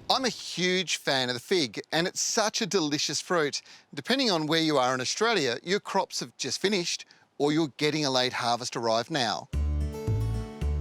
I'm a huge fan of the fig, and it's such a delicious fruit. Depending on where you are in Australia, your crops have just finished or you're getting a late harvest arrive now.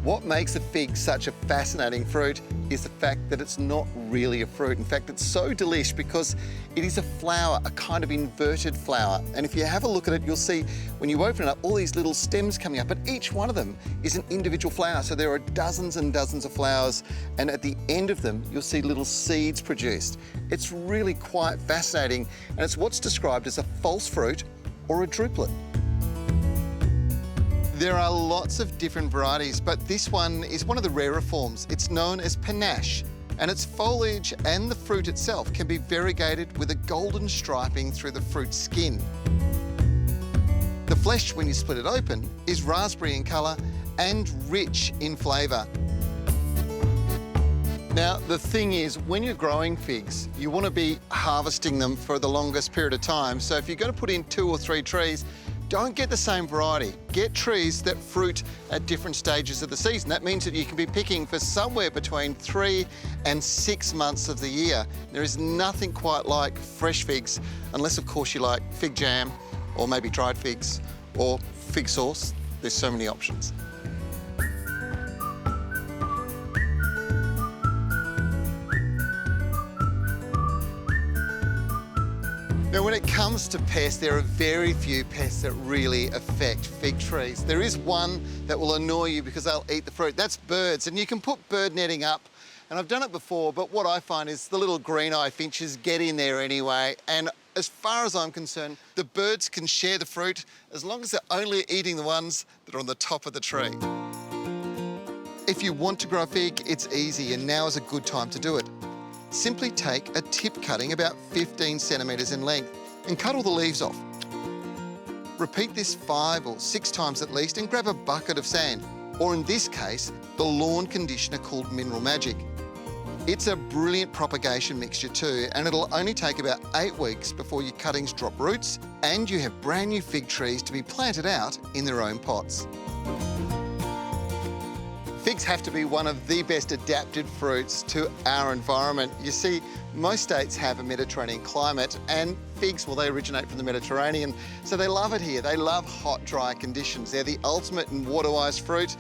What makes the fig such a fascinating fruit is the fact that it's not really a fruit. In fact, it's so delish because it is a flower, a kind of inverted flower. And if you have a look at it, you'll see when you open it up, all these little stems coming up, and each one of them is an individual flower. So there are dozens and dozens of flowers, and at the end of them, you'll see little seeds produced. It's really quite fascinating, and it's what's described as a false fruit or a druplet. There are lots of different varieties, but this one is one of the rarer forms. It's known as panache, and its foliage and the fruit itself can be variegated with a golden striping through the fruit skin. The flesh, when you split it open, is raspberry in colour and rich in flavour. Now, the thing is, when you're growing figs, you want to be harvesting them for the longest period of time. So if you're going to put in 2 or 3 trees, don't get the same variety. Get trees that fruit at different stages of the season. That means that you can be picking for somewhere between 3 and 6 months of the year. There is nothing quite like fresh figs, unless of course you like fig jam, or maybe dried figs, or fig sauce. There's so many options. Now, when it comes to pests, there are very few pests that really affect fig trees. There is one that will annoy you because they'll eat the fruit. That's birds, and you can put bird netting up, and I've done it before, but what I find is the little green-eye finches get in there anyway, and as far as I'm concerned, the birds can share the fruit as long as they're only eating the ones that are on the top of the tree. If you want to grow a fig, it's easy, and now is a good time to do it. Simply take a tip cutting about 15 centimetres in length and cut all the leaves off. Repeat this 5 or 6 times at least and grab a bucket of sand, or in this case, the lawn conditioner called Mineral Magic. It's a brilliant propagation mixture too, and it'll only take about 8 weeks before your cuttings drop roots and you have brand new fig trees to be planted out in their own pots. Figs have to be one of the best adapted fruits to our environment. You see, most states have a Mediterranean climate, and figs, well, they originate from the Mediterranean, so they love it here. They love hot, dry conditions. They're the ultimate in water-wise fruit,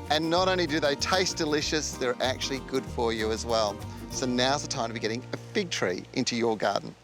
and not only do they taste delicious, they're actually good for you as well. So now's the time to be getting a fig tree into your garden.